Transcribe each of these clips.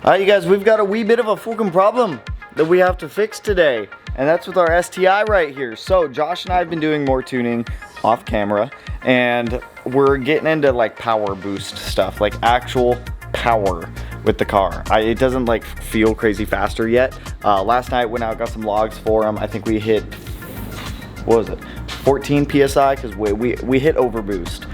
Alright, you guys, we've got a wee bit of a fucking problem that we have to fix today, and that's with our STI right here. So Josh and I have been doing more tuning off camera, and we're getting into like power boost stuff, like actual power with the car. It doesn't like feel crazy faster yet. Last night went out, got some logs for him. I think we hit, what was it, 14 psi, because we hit over boost.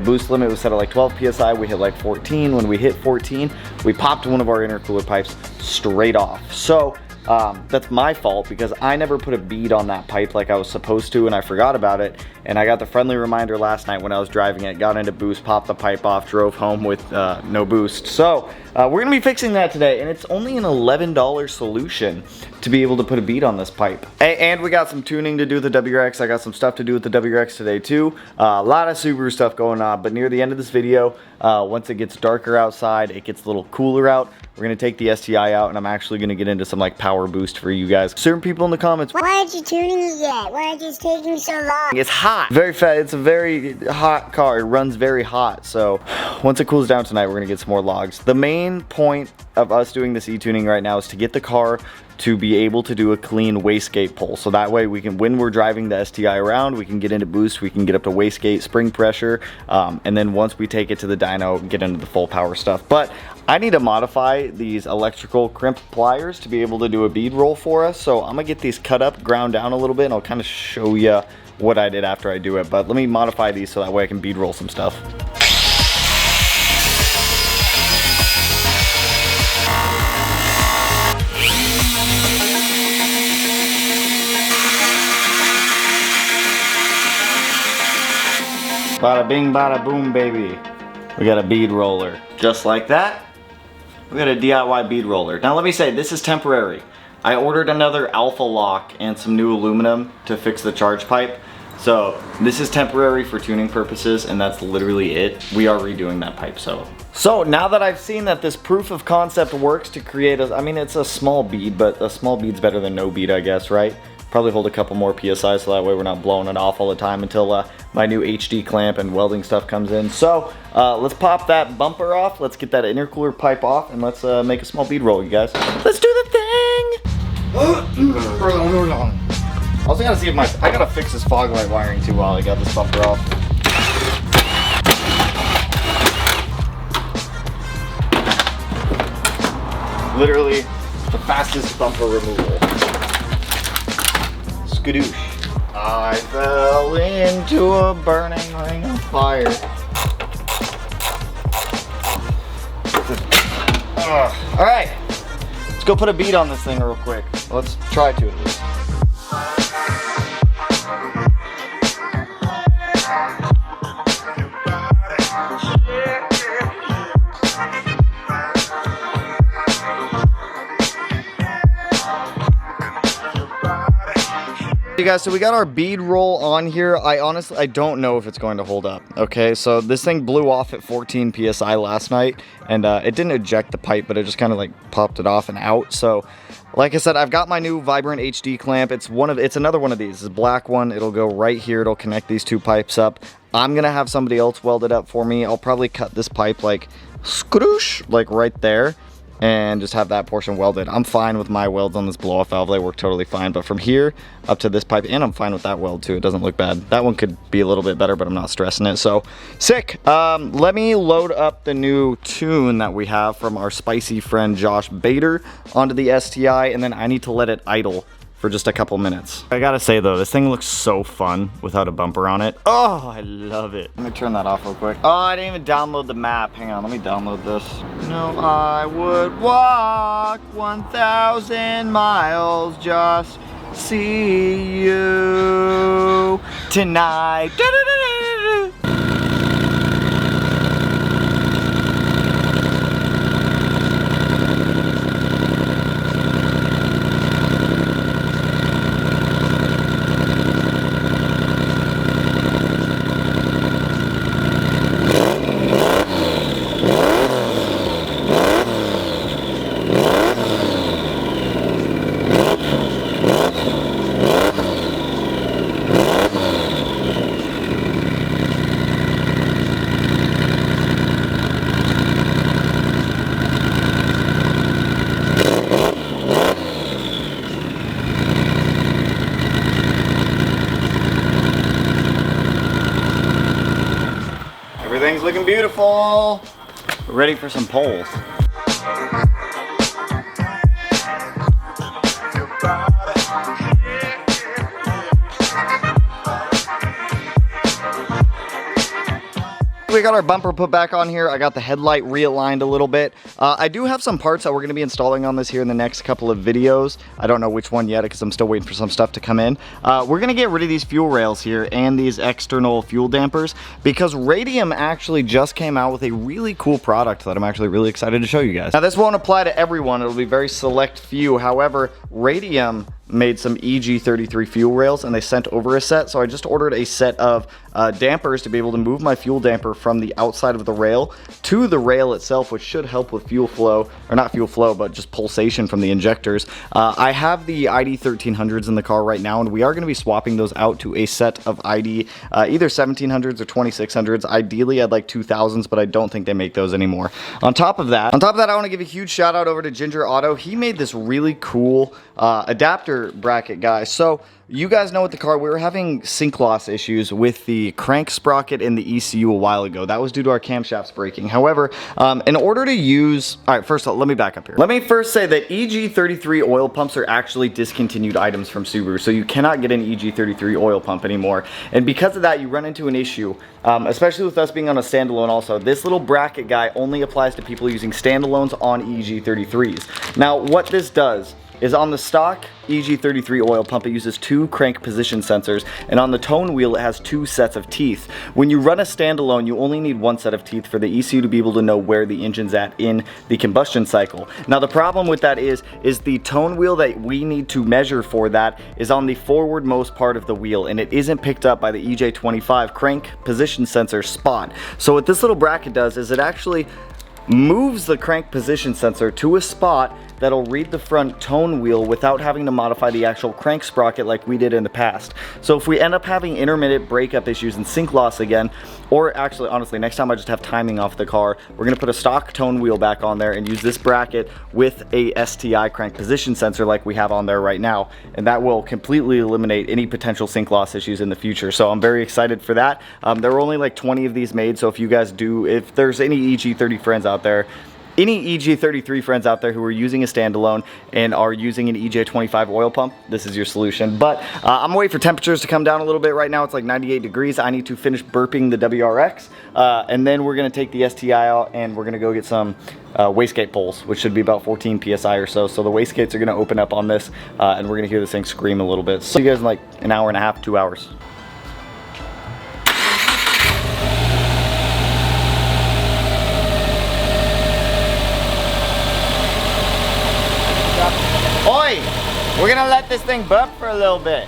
Boost limit was set at like 12 psi. We hit like 14. When we hit 14, we popped one of our intercooler pipes straight off. So that's my fault, because I never put a bead on that pipe like I was supposed to, and I forgot about it. And I got the friendly reminder last night when I was driving it, got into boost, popped the pipe off, drove home with no boost. So we're gonna be fixing that today, and it's only an $11 solution to be able to put a bead on this pipe. And we got some tuning to do with the WRX. I got some stuff to do with the WRX today too. A lot of Subaru stuff going on, but near the end of this video, once it gets darker outside, it gets a little cooler out, we're gonna take the STI out, and I'm actually gonna get into some like power boost for you guys. Certain people in the comments, why aren't you tuning it yet? Why is it taking so long? It's hot, very fat. It's a very hot car. It runs very hot. So once it cools down tonight, we're gonna get some more logs. The main point of us doing this e-tuning right now is to get the car to be able to do a clean wastegate pull. So that way we can, when we're driving the STI around, we can get into boost, we can get up to wastegate, spring pressure, and then once we take it to the dyno, get into the full power stuff. But I need to modify these electrical crimp pliers to be able to do a bead roll for us. So I'm gonna get these cut up, ground down a little bit, and I'll kind of show you what I did after I do it. But let me modify these so that way I can bead roll some stuff. Bada bing, bada boom, baby. We got a bead roller. Just like that, we got a DIY bead roller. Now let me say, this is temporary. I ordered another alpha lock and some new aluminum to fix the charge pipe. So this is temporary for tuning purposes, and that's literally it. We are redoing that pipe, so now that I've seen that this proof of concept works to create a, I mean, it's a small bead, but a small bead's better than no bead, I guess, right? Probably hold a couple more PSI so that way we're not blowing it off all the time until my new HD clamp and welding stuff comes in. So let's pop that bumper off, let's get that intercooler pipe off, and let's make a small bead roll, you guys. Let's do the thing! I also gotta see if I gotta fix this fog light wiring too while I got this bumper off. Literally the fastest bumper removal. Skadoosh. I fell into a burning ring of fire. Alright, let's go put a bead on this thing real quick. Let's try to at least. You guys, so we got our bead roll on here. I don't know if it's going to hold up. Okay, so this thing blew off at 14 psi last night, and it didn't eject the pipe, but it just kind of like popped it off and out. So like I said, I've got my new Vibrant HD clamp. It's another one of these. It's a black one. It'll go right here. It'll connect these two pipes up. I'm gonna have somebody else weld it up for me. I'll probably cut this pipe like skadoosh, like right there, and just have that portion welded. I'm fine with my welds on this blow-off valve. They work totally fine. But from here up to this pipe, and I'm fine with that weld too. It doesn't look bad. That one could be a little bit better, but I'm not stressing it. So sick. Let me load up the new tune that we have from our spicy friend Josh Bader onto the STI, and then I need to let it idle for just a couple minutes. I gotta say though, this thing looks so fun without a bumper on it. Oh, I love it. Let me turn that off real quick. Oh, I didn't even download the map. Hang on, let me download this. No, I would walk 1,000 miles just see you tonight. Everything's looking beautiful. We're ready for some poles. We got our bumper put back on here. I got the headlight realigned a little bit. I do have some parts that we're going to be installing on this here in the next couple of videos. I don't know which one yet because I'm still waiting for some stuff to come in. We're going to get rid of these fuel rails here and these external fuel dampers because Radium actually just came out with a really cool product that I'm actually really excited to show you guys. Now this won't apply to everyone. It'll be very select few. However, Radium made some EG33 fuel rails and they sent over a set, so I just ordered a set of dampers to be able to move my fuel damper from the outside of the rail to the rail itself, which should help with fuel flow, or not fuel flow, but just pulsation from the injectors. I have the ID1300s in the car right now, and we are going to be swapping those out to a set of ID either 1700s or 2600s. Ideally, I'd like 2000s, but I don't think they make those anymore. On top of that, I want to give a huge shout out over to Ginger Auto. He made this really cool adapter bracket, guys. So you guys know with the car, we were having sync loss issues with the crank sprocket and the ECU a while ago. That was due to our camshafts breaking. However, in order to use, all right, first of all, let me back up here. Let me first say that EG33 oil pumps are actually discontinued items from Subaru, so you cannot get an EG33 oil pump anymore. And because of that, you run into an issue, especially with us being on a standalone also. This little bracket guy only applies to people using standalones on EG33s. Now, what this does is on the stock EG33 oil pump, it uses 2 crank position sensors, and on the tone wheel it has 2 sets of teeth. When you run a standalone, you only need 1 set of teeth for the ECU to be able to know where the engine's at in the combustion cycle. Now the problem with that is the tone wheel that we need to measure for that is on the forwardmost part of the wheel, and it isn't picked up by the EJ25 crank position sensor spot. So what this little bracket does is it actually moves the crank position sensor to a spot that'll read the front tone wheel without having to modify the actual crank sprocket like we did in the past. So if we end up having intermittent breakup issues and sync loss again, or actually honestly next time I just have timing off the car, we're gonna put a stock tone wheel back on there and use this bracket with a STI crank position sensor like we have on there right now, and that will completely eliminate any potential sync loss issues in the future. So I'm very excited for that. There were only like 20 of these made, so if you guys do, if there's any EG30 friends out there, any EG33 friends out there who are using a standalone and are using an EJ25 oil pump, this is your solution. But I'm waiting for temperatures to come down a little bit. Right now it's like 98 degrees. I need to finish burping the WRX, and then we're going to take the STI out and we're going to go get some wastegate poles, which should be about 14 psi or so. So the wastegates are going to open up on this, and we're going to hear this thing scream a little bit. So see you guys in like an hour and a half, 2 hours. Oi! We're gonna let this thing burp for a little bit.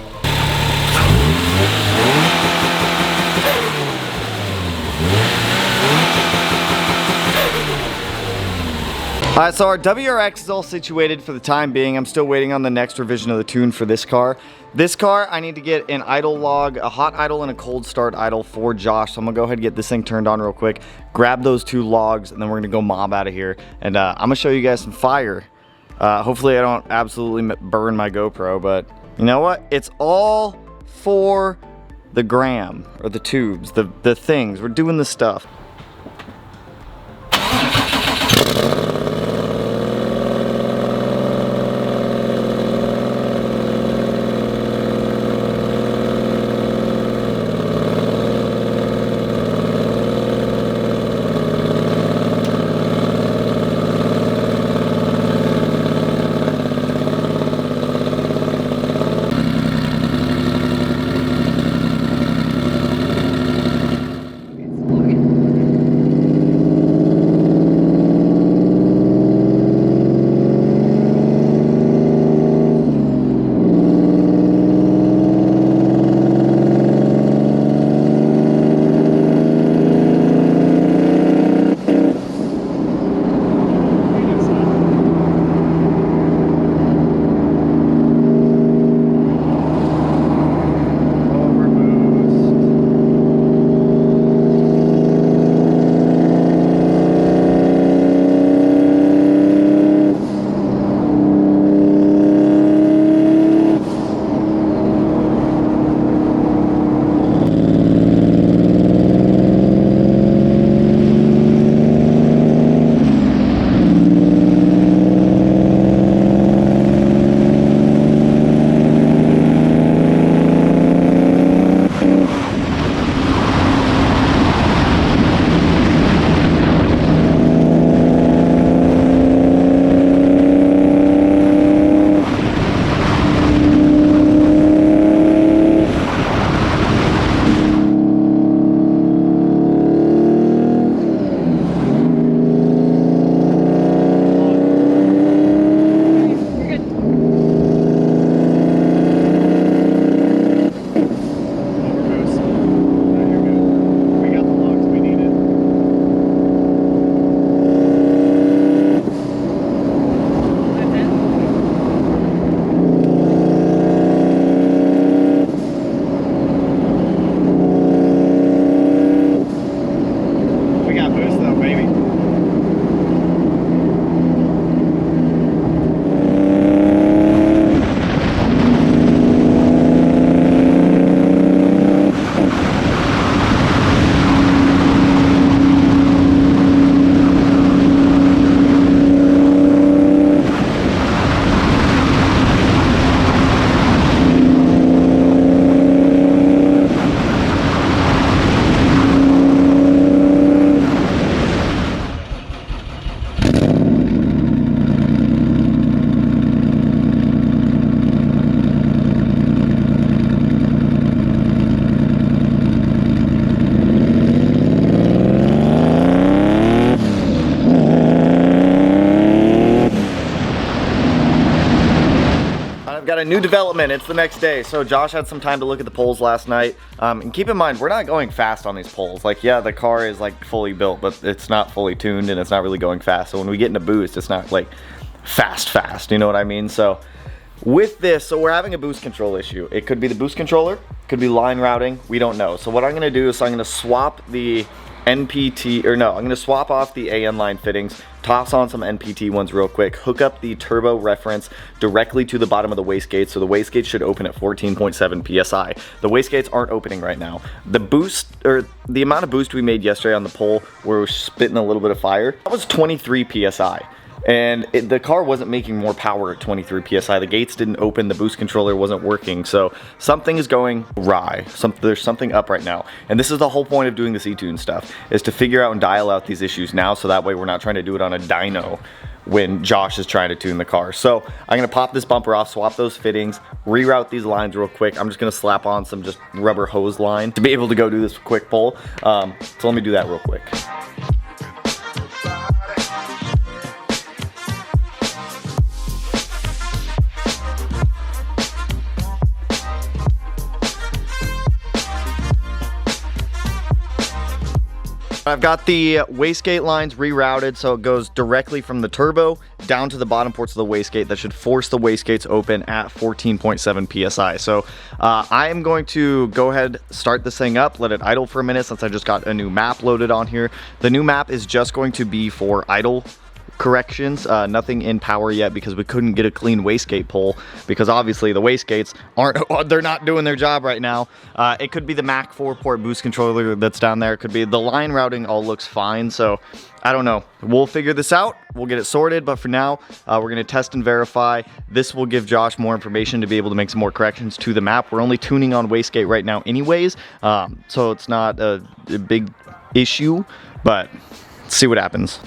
Alright, so our WRX is all situated for the time being. I'm still waiting on the next revision of the tune for this car. This car, I need to get an idle log, a hot idle and a cold start idle for Josh. So I'm gonna go ahead and get this thing turned on real quick, grab those 2 logs, and then we're gonna go mob out of here. And I'm gonna show you guys some fire. Hopefully I don't absolutely burn my GoPro, but you know what? It's all for the gram, or the tubes, the things. We're doing this stuff. right, new development. It's the next day. So Josh had some time to look at the poles last night. And keep in mind, we're not going fast on these poles. Like, yeah, the car is like fully built, but it's not fully tuned and it's not really going fast. So when we get into boost, it's not like fast, you know what I mean? So with this, so we're having a boost control issue. It could be the boost controller, could be line routing, we don't know. So what I'm gonna do is I'm gonna swap the NPT, or no, I'm gonna swap off the AN line fittings, toss on some NPT ones real quick, hook up the turbo reference directly to the bottom of the wastegate, so the wastegate should open at 14.7 PSI. The wastegates aren't opening right now. The boost, or the amount of boost we made yesterday on the pole where we're spitting a little bit of fire, that was 23 PSI. And the car wasn't making more power at 23 PSI. The gates didn't open, the boost controller wasn't working. So something is going awry. There's something up right now. And this is the whole point of doing this e-tune stuff, is to figure out and dial out these issues now, so that way we're not trying to do it on a dyno when Josh is trying to tune the car. So I'm gonna pop this bumper off, swap those fittings, reroute these lines real quick. I'm just gonna slap on some just rubber hose line to be able to go do this quick pull. So let me do that real quick. I've got the wastegate lines rerouted, so it goes directly from the turbo down to the bottom ports of the wastegate. That should force the wastegates open at 14.7 PSI. So I am going to go ahead, start this thing up, let it idle for a minute since I just got a new map loaded on here. The new map is just going to be for idle corrections, nothing in power yet because we couldn't get a clean wastegate pull, because obviously the wastegates they're not doing their job right now. It could be the Mac 4 port boost controller that's down there. It could be the line routing, all looks fine. So I don't know, we'll figure this out, we'll get it sorted, but for now we're gonna test and verify. This will give Josh more information to be able to make some more corrections to the map. We're only tuning on wastegate right now anyways, so it's not a big issue, but let's see what happens.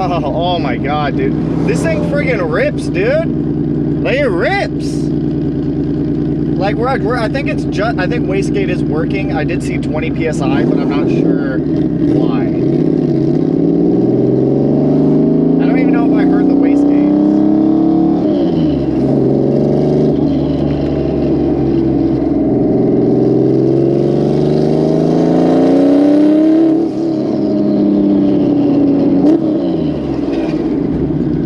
Oh my god, dude. This thing friggin' rips, dude. Like, it rips. Like, I think it's just, I think Wastegate is working. I did see 20 PSI, but I'm not sure why. I don't even know if I heard the Wastegate.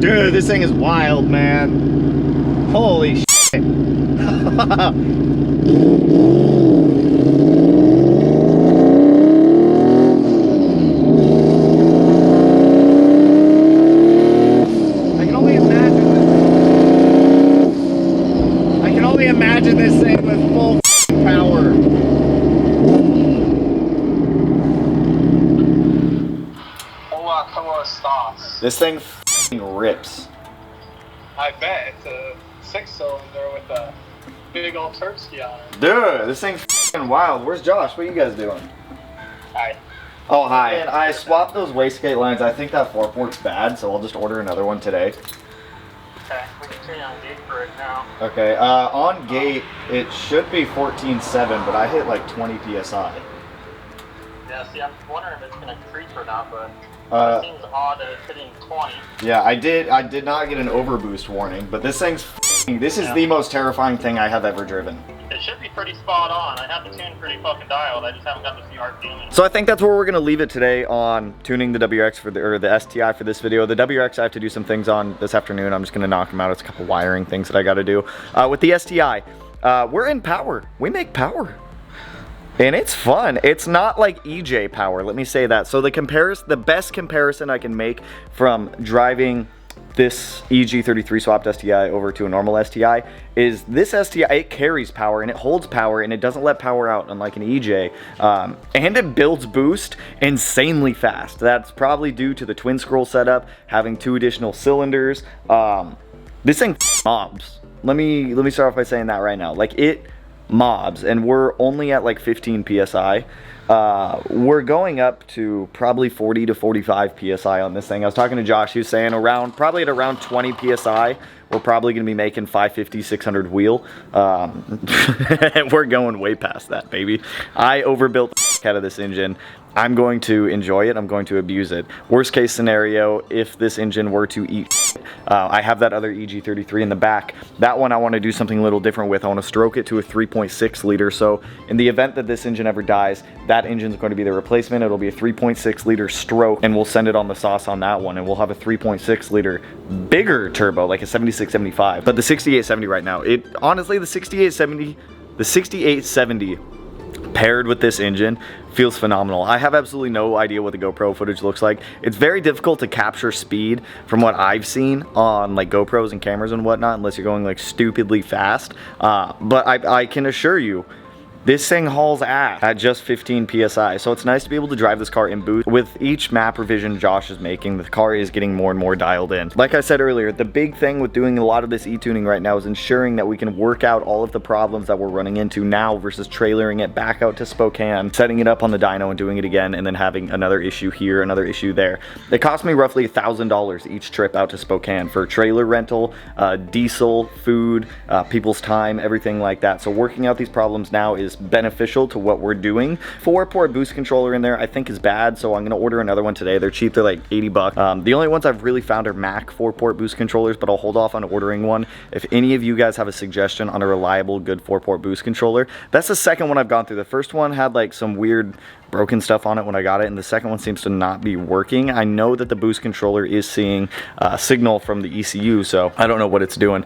Dude, this thing is wild, man. Holy shit. I can only imagine this thing with full power. Olá, como estás? This thing rips. I bet it's a 6-cylinder with a big old Tursky on it. Dude, this thing's wild. Where's Josh? What are you guys doing? Hi. Oh, hi. And I swapped those Wastegate lines. I think that 4-port's bad, so I'll just order another one today. Okay, we can turn on gate for it now. Okay, on gate, it should be 14.7, but I hit like 20 PSI. Yeah, see, I'm wondering if it's going to creep or not, but it seems odd that it's hitting 20. Yeah, I did not get an overboost warning, but this thing's this is the most terrifying thing I have ever driven. It should be pretty spot on. I have the tune pretty fucking dialed. I just haven't got the CR tuning. So I think that's where we're gonna leave it today on tuning the WRX for the STI for this video. The WRX I have to do some things on this afternoon. I'm just gonna knock them out. It's a couple wiring things that I gotta do. With the STI, we're in power. We make power. And it's fun. It's not like EJ power, let me say that. So the best comparison I can make from driving this EG33 swapped STI over to a normal STI is this STI, it carries power and it holds power and it doesn't let power out unlike an EJ. And it builds boost insanely fast. That's probably due to the twin scroll setup, having 2 additional cylinders. This thing mobs. Let me start off by saying that right now. Like, it mobs, and we're only at like 15 PSI. We're going up to probably 40 to 45 PSI on this thing. I was talking to Josh, he was saying probably at around 20 PSI, we're probably going to be making 550, 600 wheel. We're going way past that, baby. I overbuilt the out of this engine. I'm going to enjoy it. I'm going to abuse it. Worst case scenario, if this engine were to eat I have that other EG33 in the back. That one I want to do something a little different with. I want to stroke it to a 3.6 liter. So in the event that this engine ever dies, that engine's going to be the replacement. It'll be a 3.6 liter stroke, and we'll send it on the sauce on that one, and we'll have a 3.6 liter bigger turbo, like a 7675. But the 6870 right now, honestly, the 6870 paired with this engine feels phenomenal. I have absolutely no idea what the GoPro footage looks like. It's very difficult to capture speed from what I've seen on like GoPros and cameras and whatnot, unless you're going like stupidly fast. But I can assure you, this thing hauls ass at just 15 PSI, so it's nice to be able to drive this car in boost. With each map revision Josh is making, the car is getting more and more dialed in. Like I said earlier, the big thing with doing a lot of this e-tuning right now is ensuring that we can work out all of the problems that we're running into now versus trailering it back out to Spokane, setting it up on the dyno and doing it again, and then having another issue here, another issue there. It cost me roughly $1,000 each trip out to Spokane for trailer rental, diesel, food, people's time, everything like that. So working out these problems now is beneficial to what we're doing. 4-port boost controller in there I think is bad, so I'm gonna order another one today. They're cheap, they're like 80 bucks. The only ones I've really found are Mac 4-port boost controllers, but I'll hold off on ordering one. If any of you guys have a suggestion on a reliable, good 4-port boost controller, that's the second one I've gone through. The first one had like some weird broken stuff on it when I got it, and the second one seems to not be working. I know that the boost controller is seeing signal from the ECU, so I don't know what it's doing.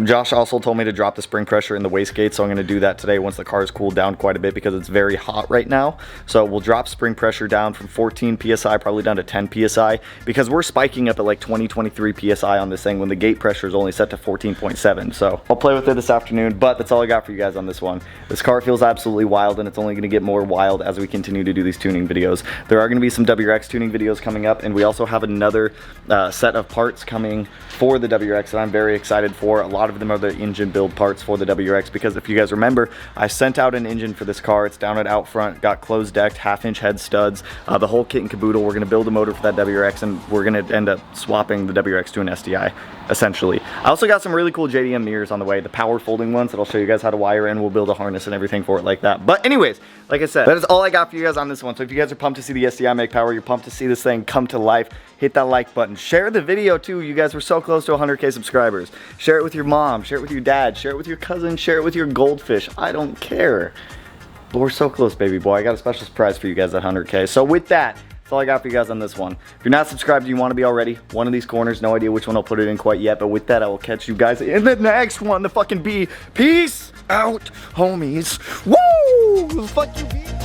Josh also told me to drop the spring pressure in the wastegate, so I'm going to do that today once the car is cooled down quite a bit, because it's very hot right now. So we'll drop spring pressure down from 14 PSI probably down to 10 PSI, because we're spiking up at like 23 PSI on this thing when the gate pressure is only set to 14.7. So I'll play with it this afternoon, but that's all I got for you guys on this one. This car feels absolutely wild, and it's only going to get more wild as we continue continue to do these tuning videos. There are going to be some WRX tuning videos coming up, and we also have another set of parts coming for the WRX that I'm very excited for. A lot of them are the engine build parts for the WRX, because if you guys remember, I sent out an engine for this car. It's down at out front, got closed decked, 1/2-inch head studs, the whole kit and caboodle. We're going to build a motor for that WRX, and we're going to end up swapping the WRX to an STI, essentially. I also got some really cool JDM mirrors on the way, the power folding ones that I'll show you guys how to wire in. We'll build a harness and everything for it like that. But anyways, like I said, that is all I got for you guys on this one. So if you guys are pumped to see the STI make power, you're pumped to see this thing come to life, hit that like button. Share the video too. You guys were so close to 100K subscribers. Share it with your mom, share it with your dad, share it with your cousin, share it with your goldfish. I don't care. But we're so close, baby boy. I got a special surprise for you guys at 100K. So with that, that's all I got for you guys on this one. If you're not subscribed, you want to be already. One of these corners, no idea which one I'll put it in quite yet. But with that, I will catch you guys in the next one. The fucking B. Peace out, homies. Woo! Fuck you, B.